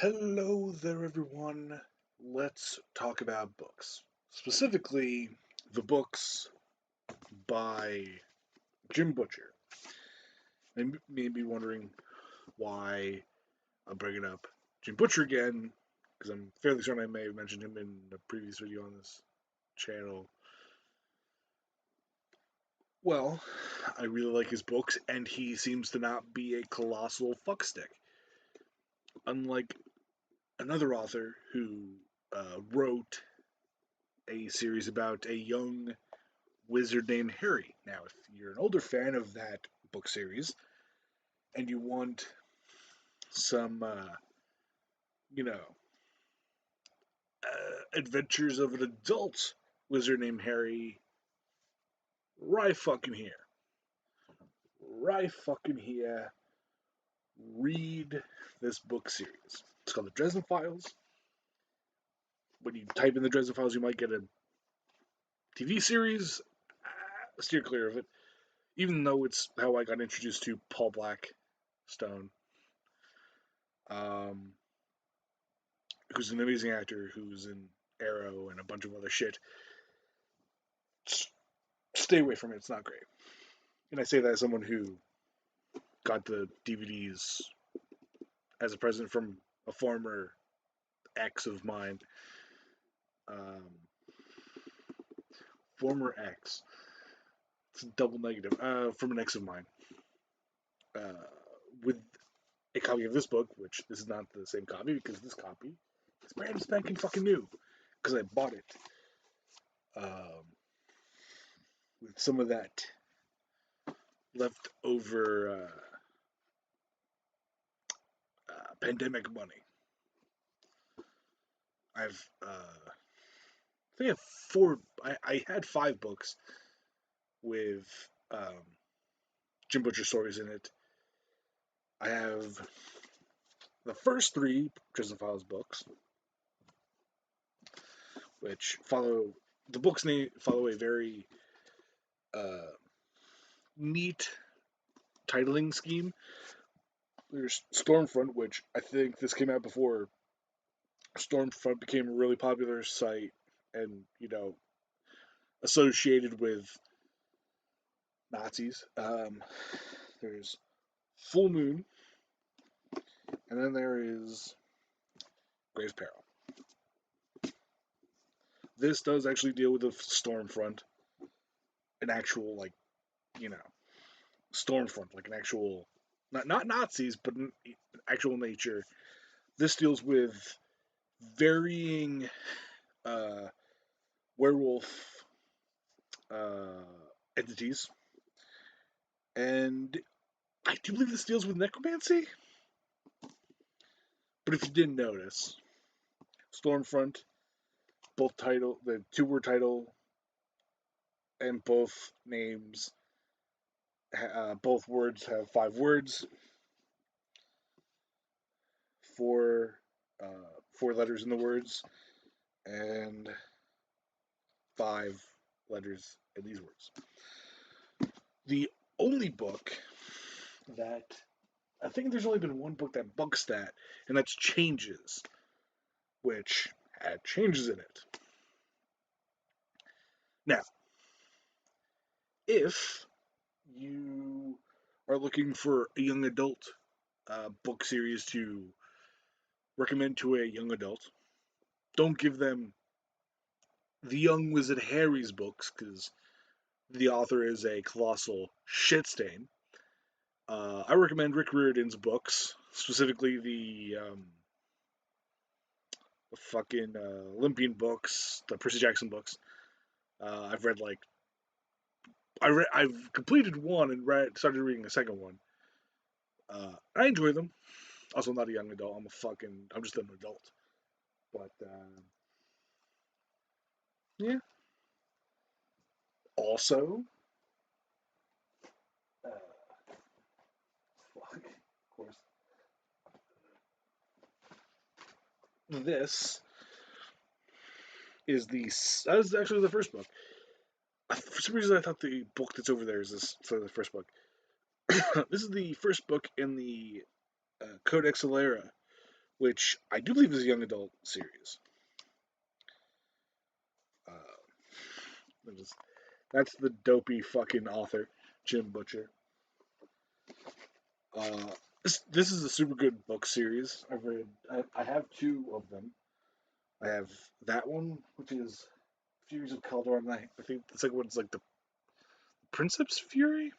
Hello there, everyone. Let's talk about books. Specifically, the books by Jim Butcher. You may be wondering why I'm bringing up Jim Butcher again, because I'm fairly certain I may have mentioned him in a previous video on this channel. Well, I really like his books, and he seems to not be a colossal fuckstick. Unlike another author who wrote a series about a young wizard named Harry. Now, if you're an older fan of that book series and you want some, you know, adventures of an adult wizard named Harry, right fucking here. Right fucking here. Read this book series. It's called the Dresden Files. When you type in the Dresden Files, you might get a TV series. Steer clear of it. Even though it's how I got introduced to Paul Blackstone. Um, who's an amazing actor who's in Arrow and a bunch of other shit. Stay away from it. It's not great. And I say that as someone who got the DVDs as a present from a former ex of mine. Um, Former ex. It's a double negative. From an ex of mine. With a copy of this book, which this is not the same copy because this copy is brand spanking fucking new because I bought it. With some of that leftover pandemic money. I've I think I have four. I had 5 books with Jim Butcher stories in it. I have the first 3 Prison Files books, which follow the books follow a very neat titling scheme. There's Stormfront, which I think this came out before Stormfront became a really popular site and, associated with Nazis. There's Full Moon, and then there is Grave's Peril. This does actually deal with the Stormfront, an actual, Stormfront, like an actual, not Nazis, but an actual nature. This deals with varying werewolf entities, and I do believe this deals with necromancy. But if you didn't notice, Stormfront, the 2-word title, and both names, both words have 5 words, 4 letters in the words, and 5 letters in these words. The only book that I think there's only been one book that bugs that, and that's Changes, which had changes in it. Now, if you are looking for a young adult book series to recommend to a young adult, don't give them the Young Wizard Harry's books, because the author is a colossal shit stain. I recommend Rick Riordan's books, specifically the fucking Olympian books, the Percy Jackson books. I've read I've completed one and started reading the second one. I enjoy them. Also, I'm not a young adult. I'm just an adult. But yeah. Also, fuck, of course. This that is actually the first book. For some reason, I thought the book that's over there is the first book. This is the first book in the Codex Alera, which I do believe is a young adult series. That's the dopey fucking author, Jim Butcher. This is a super good book series. I've read. I have two of them. I have that one, which is Furies of Calderon. I think the second one's like the Princeps Fury.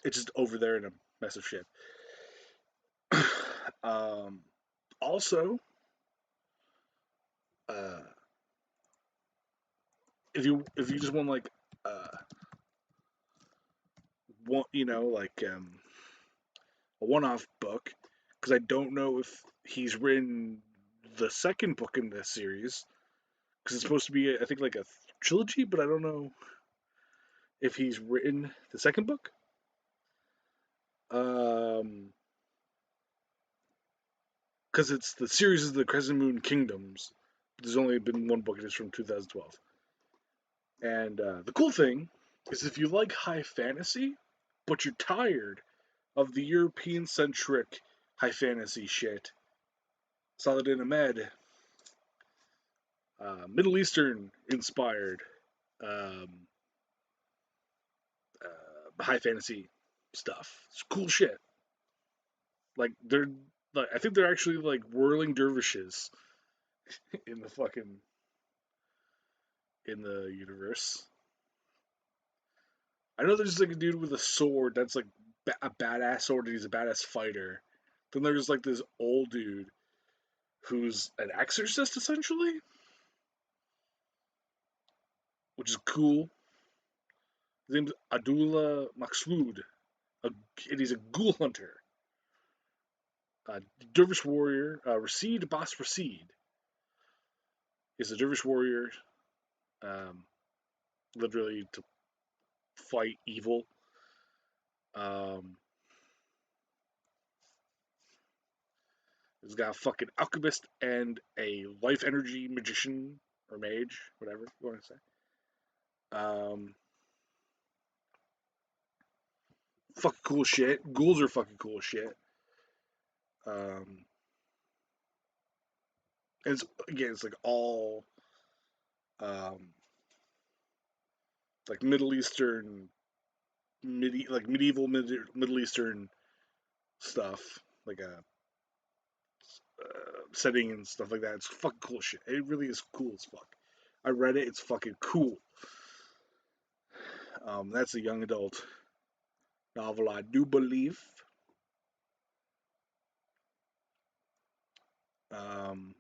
It's just over there in a mess of shit. um, also, uh, if you just want like one like a one-off book, because I don't know if he's written the second book in this series, because it's supposed to be I think like a trilogy, but I don't know if he's written the second book. Because it's the series of the Crescent Moon Kingdoms. There's only been one book, and it's from 2012. And the cool thing is, if you like high fantasy, but you're tired of the European centric high fantasy shit, Saladin Ahmed, Middle Eastern inspired um, high fantasy stuff. It's cool shit. Like I think they're actually like whirling dervishes in the universe. I know there's like a dude with a sword that's like a badass sword, and he's a badass fighter. Then there's like this old dude who's an exorcist essentially, which is cool. His name's Abdullah Maksud, and he's a ghoul hunter. Dervish warrior, Rasid Bas Rasid is a dervish warrior, um, literally to fight evil. Um, he's got a fucking alchemist and a life energy magician or mage, whatever you want to say. Fucking cool shit. Ghouls are fucking cool shit. Um, and it's like all um, like Middle Eastern, medieval Middle Eastern stuff, like a setting and stuff like that. It's fucking cool shit. It really is cool as fuck. I read it. It's fucking cool. That's a young adult novel, I do believe. Um,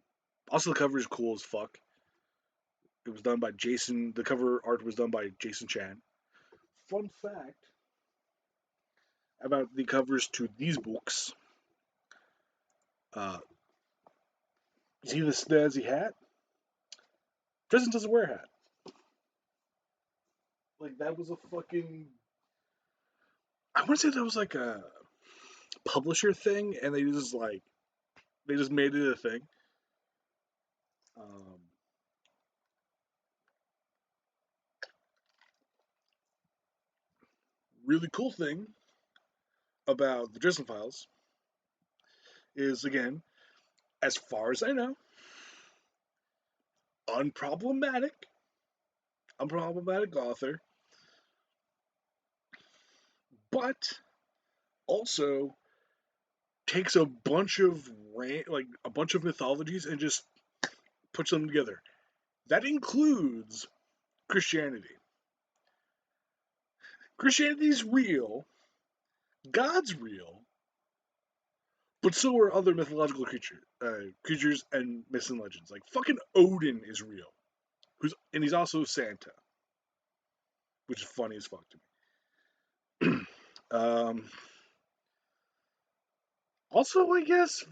Also, the cover is cool as fuck. It was done by Jason. The cover art was done by Jason Chan. Fun fact about the covers to these books. Uh, See the snazzy hat? Dresden doesn't wear a hat. Like, that was a fucking. I want to say that was like a publisher thing, and they just made it a thing. Um, Really cool thing about the Dresden Files is, again, as far as I know, unproblematic, unproblematic author, but also takes a bunch of a bunch of mythologies and just puts them together. That includes Christianity. Christianity's real, God's real, but so are other mythological creatures and myths and legends. Like fucking Odin is real, he's also Santa, which is funny as fuck to me. um, Also, I guess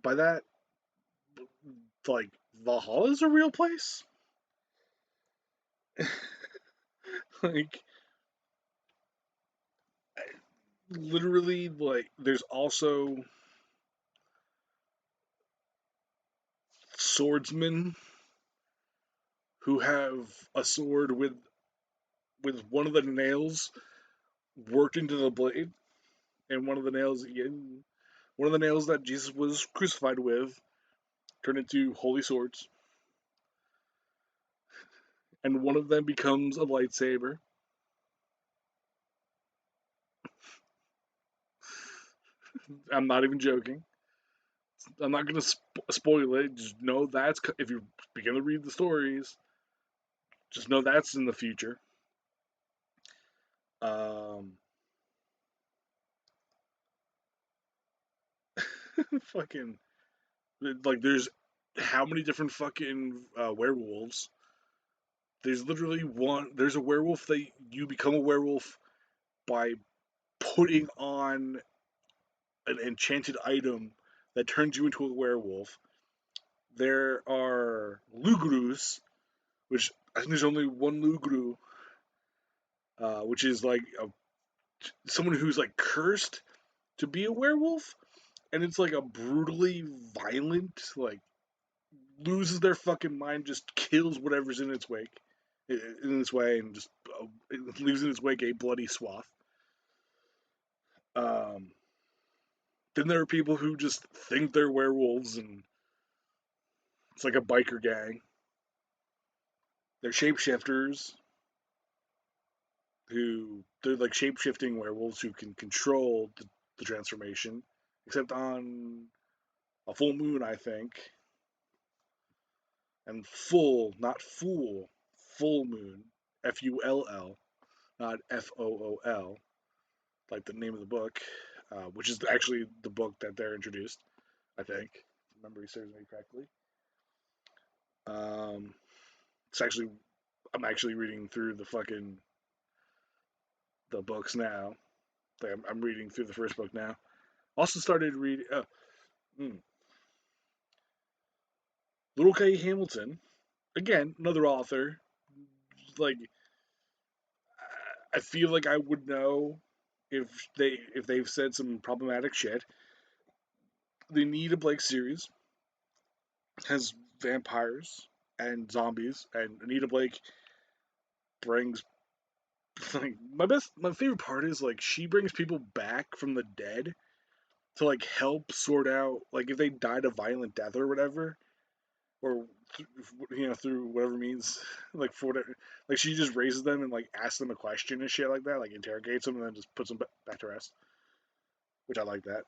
by that, like Valhalla is a real place. Like literally, like there's also swordsmen who have a sword with one of the nails worked into the blade, and one of the nails again One of the nails that Jesus was crucified with turned into holy swords, and one of them becomes a lightsaber. I'm not even joking. I'm not gonna spoil it. Just know that's if you begin to read the stories, just know that's in the future. Um, fucking like there's how many different fucking werewolves? There's literally one. There's a werewolf that you become a werewolf by putting on an enchanted item that turns you into a werewolf. There are lugrus, which I think there's only one lugru, which is like someone who's like cursed to be a werewolf, and it's like a brutally violent, like loses their fucking mind, just kills whatever's in its wake, in its way, and just it leaves in its wake a bloody swath. Um, then there are people who just think they're werewolves, and it's like a biker gang. They're shapeshifters who they're like shape-shifting werewolves who can control the transformation, except on a full moon, I think, and full, not fool, full moon, Full, not Fool, like the name of the book, which is actually the book that they're introduced, I think, if memory serves me correctly. Um, it's actually, I'm actually reading through the books now. Like I'm reading through the first book now. Also started reading Little K. Hamilton. Again, another author. Like I feel like I would know if they've said some problematic shit. The Anita Blake series has vampires and zombies, and Anita Blake brings like my favorite part is like she brings people back from the dead to like help sort out like if they died a violent death or whatever, or through whatever means, like for whatever, like she just raises them and like asks them a question and shit like that, like interrogates them and then just puts them back to rest, which I like that.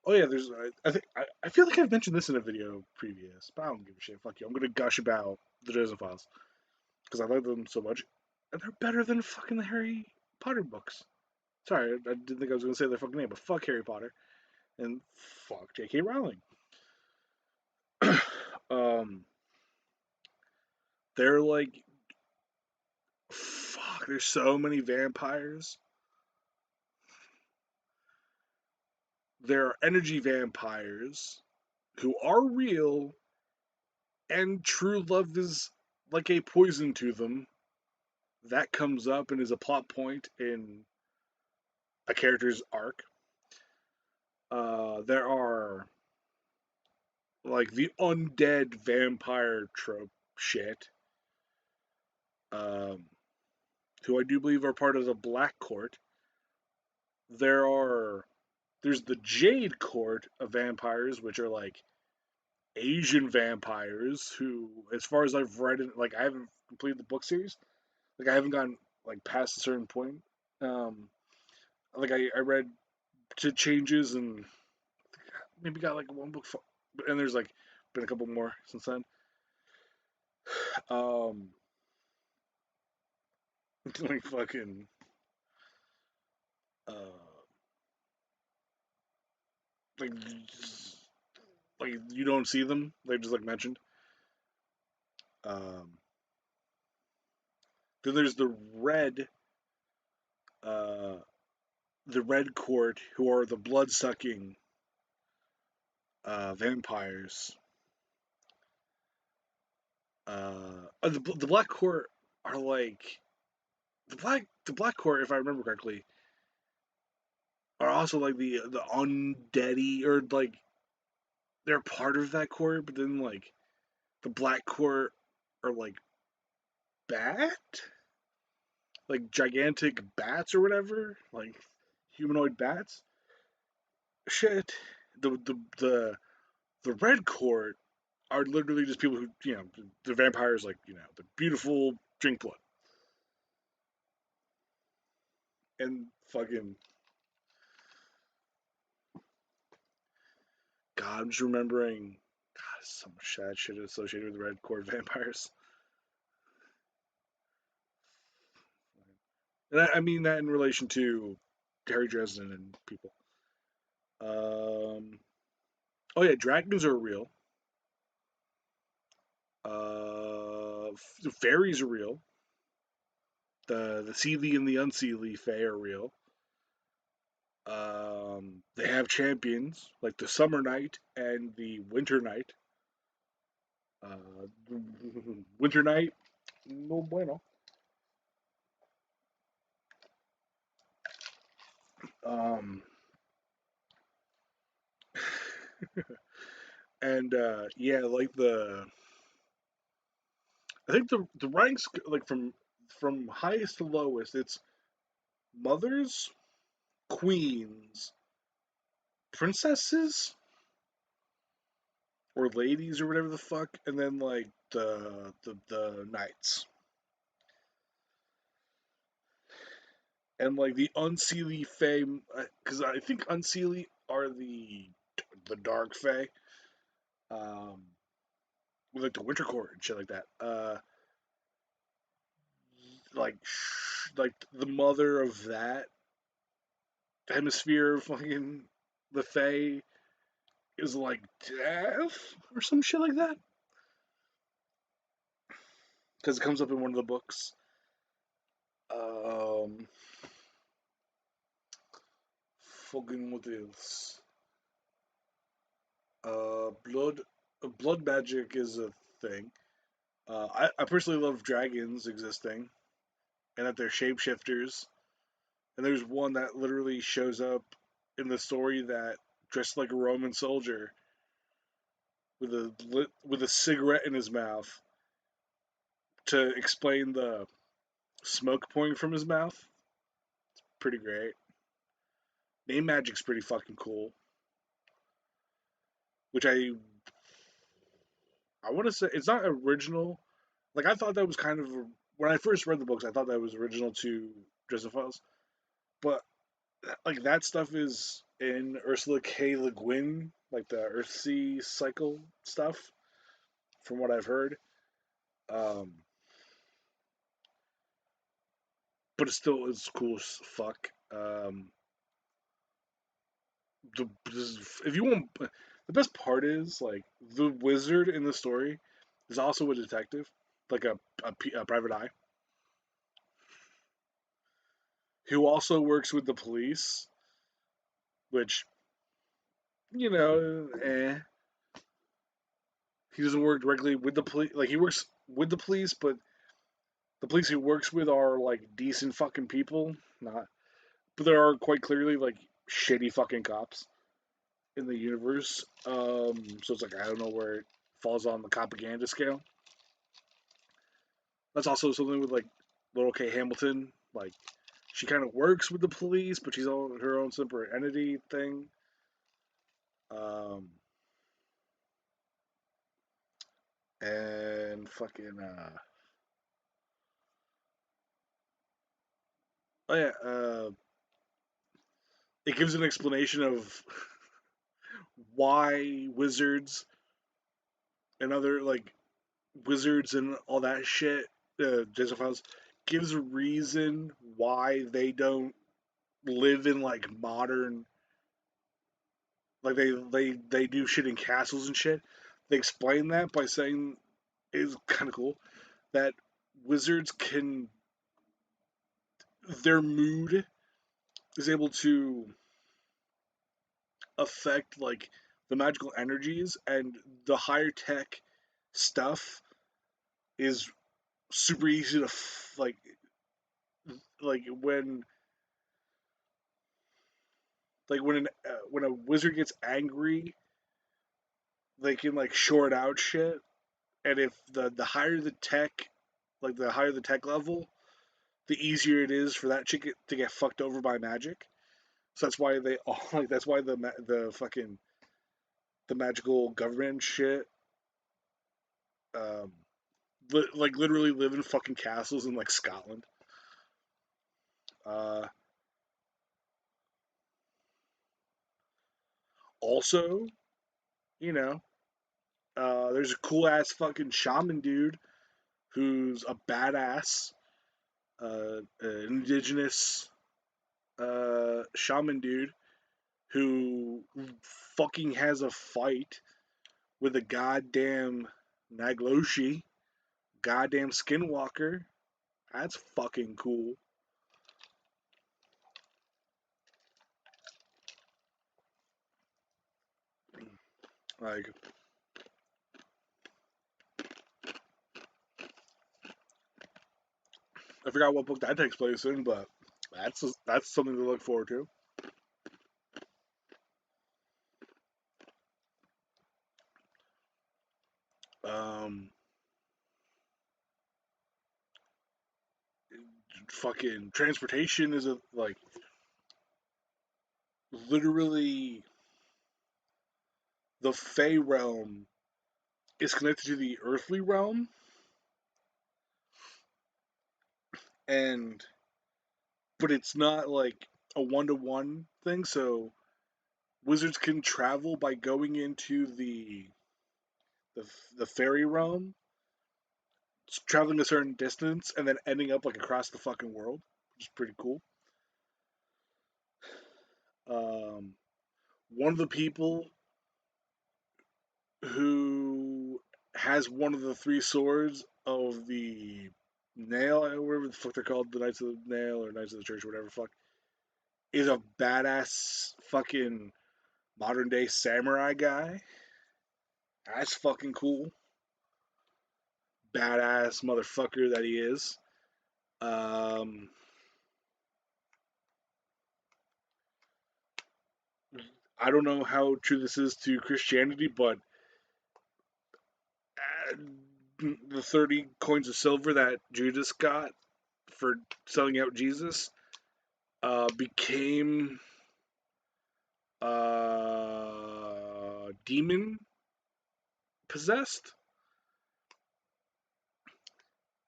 Oh yeah, there's I think I feel like I've mentioned this in a video previous, but I don't give a shit. Fuck you. I'm gonna gush about the Dresden Files because I love them so much, and they're better than fucking the Harry Potter books. Sorry, I didn't think I was gonna say their fucking name, but fuck Harry Potter and fuck J.K. Rowling. um, they're like fuck. There's so many vampires. There are energy vampires who are real, and true love is like a poison to them. That comes up and is a plot point in a character's arc. There are like the undead vampire trope shit, um, who I do believe are part of the Black Court. There are there's the Jade Court of vampires, which are like Asian vampires who, as far as I've read it, like I haven't completed the book series, like I haven't gotten like past a certain point. Um, like I read to changes and maybe got like one book, and there's like been a couple more since then. Um, like fucking uh, like like you don't see them. They just like mentioned. Um, then there's uh, the red court, who are the blood sucking vampires. The black court are like the black court, if I remember correctly, are also like the undeady, or like they're part of that court, but then like the black court are like bat, like gigantic bats or whatever, like humanoid bats. Shit, the red court are literally just people who the vampires like the beautiful drink blood and fucking God. I'm just remembering God, so much sad shit associated with the red court vampires. And I mean that in relation to Harry Dresden and people. Oh yeah, dragons are real. Fairies are real. The Seelie and the Unseelie Fae are real. They have champions like the Summer Knight and the Winter Knight. Uh, Winter Knight, no bueno. Um, and yeah, like I think the ranks like from highest to lowest, it's mothers, queens, princesses, or ladies or whatever the fuck, and then like the knights. And like the Unseelie Fae, because I think Unseelie are the Dark Fae, um, with like the Winter Court and shit like that. Like like the mother of that hemisphere of fucking the Fae is like death or some shit like that, because it comes up in one of the books. Um, fucking what else? Blood, blood magic is a thing. I personally love dragons existing and that they're shapeshifters. And there's one that literally shows up in the story that dressed like a Roman soldier with a cigarette in his mouth to explain the smoke pouring from his mouth. Pretty great. Name magic's pretty fucking cool. Which I want to say it's not original. Like I thought that was kind of when I first read the books, I thought that was original to Dresden Files. But like that stuff is in Ursula K. Le Guin, like the Earthsea cycle stuff, from what I've heard. Um, but it still is cool as fuck. The, if you want, the best part is like the wizard in the story is also a detective, like a private eye, who also works with the police, which he doesn't work directly with the police. Like he works with the police, but the police he works with are like decent fucking people, not. But there are quite clearly like shitty fucking cops in the universe. So it's like I don't know where it falls on the propaganda scale. That's also something with like Little K Hamilton. Like she kind of works with the police, but she's on her own separate entity thing. Um, and fucking oh yeah, it gives an explanation of why wizards and other like wizards and all that shit, Jason Files gives a reason why they don't live in like modern, like they do shit in castles and shit. They explain that by saying it's kind of cool that wizards can their mood is able to affect like the magical energies, and the higher tech stuff is super easy to like when a wizard gets angry, they can like short out shit. And if the higher the tech, like the higher the tech level, the easier it is for that chick to get fucked over by magic. So that's why they all like. That's why the fucking the magical government shit. Um, like literally live in fucking castles in like Scotland. Uh, Also, you know, there's a cool ass fucking shaman dude who's a badass, indigenous shaman dude who fucking has a fight with a goddamn Nagloshi, goddamn skinwalker. That's fucking cool. Like, I forgot what book that takes place in, but that's something to look forward to. Um, Fucking transportation is a like literally the Fey realm is connected to the earthly realm, and but it's not like a one-to-one thing. So wizards can travel by going into the, the fairy realm, traveling a certain distance, and then ending up like across the fucking world, which is pretty cool. Um, One of the people who has one of the three swords of the nail, whatever the fuck they're called, the Knights of the Nail or Knights of the Church, or whatever the fuck, is a badass fucking modern day samurai guy. That's fucking cool. Badass motherfucker that he is. Um, I don't know how true this is to Christianity, but uh, the 30 coins of silver that Judas got for selling out Jesus became demon possessed,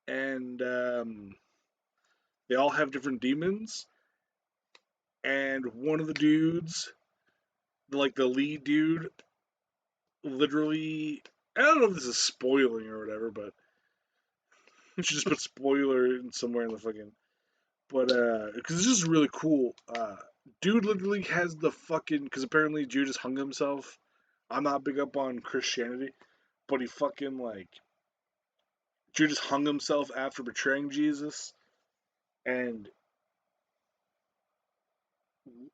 and they all have different demons. And one of the dudes, like the lead dude, literally, I don't know if this is spoiling or whatever, but we should just put spoiler in somewhere in the fucking. But because it's just really cool. Dude literally has the fucking, because apparently Judas hung himself. I'm not big up on Christianity, but he fucking like Judas hung himself after betraying Jesus, and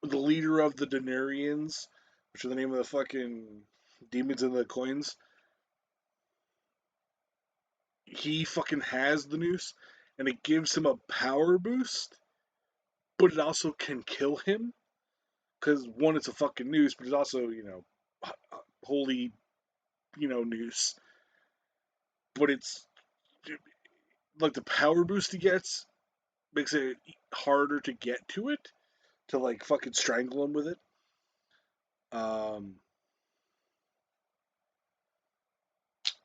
the leader of the Denarians, which are the name of the fucking demons in the coins, he fucking has the noose, and it gives him a power boost, but it also can kill him. Because one, it's a fucking noose, but it's also, holy, noose. But it's like the power boost he gets makes it harder to get to it, to like fucking strangle him with it. Um,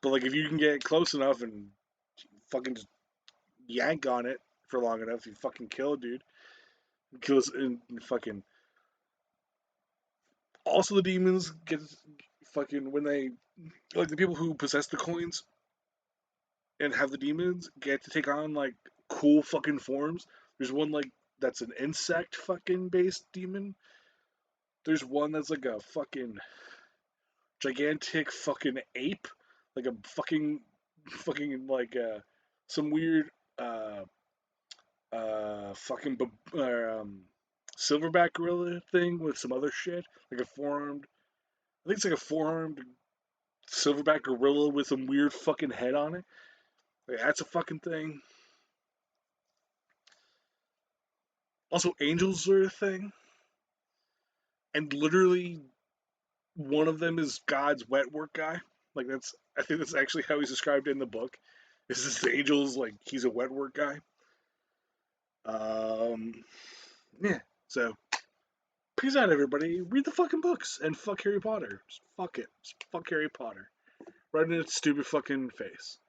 but like if you can get close enough and fucking just yank on it for long enough, you fucking kill a dude. Kills and fucking. Also, the demons get fucking when they like the people who possess the coins and have the demons get to take on like cool fucking forms. There's one like that's an insect fucking based demon. There's one that's like a fucking gigantic fucking ape, like a fucking like some weird fucking silverback gorilla thing with some other shit, like a four-armed. I think it's like a four-armed silverback gorilla with some weird fucking head on it. Like, that's a fucking thing. Also, angels are a thing, and literally one of them is God's wet work guy. Like that's, I think that's actually how he's described in the book. Is this angels like he's a wet work guy? Um, yeah. So Peace out, everybody. Read the fucking books and fuck Harry Potter. Just fuck it. Just fuck Harry Potter. Right in its stupid fucking face.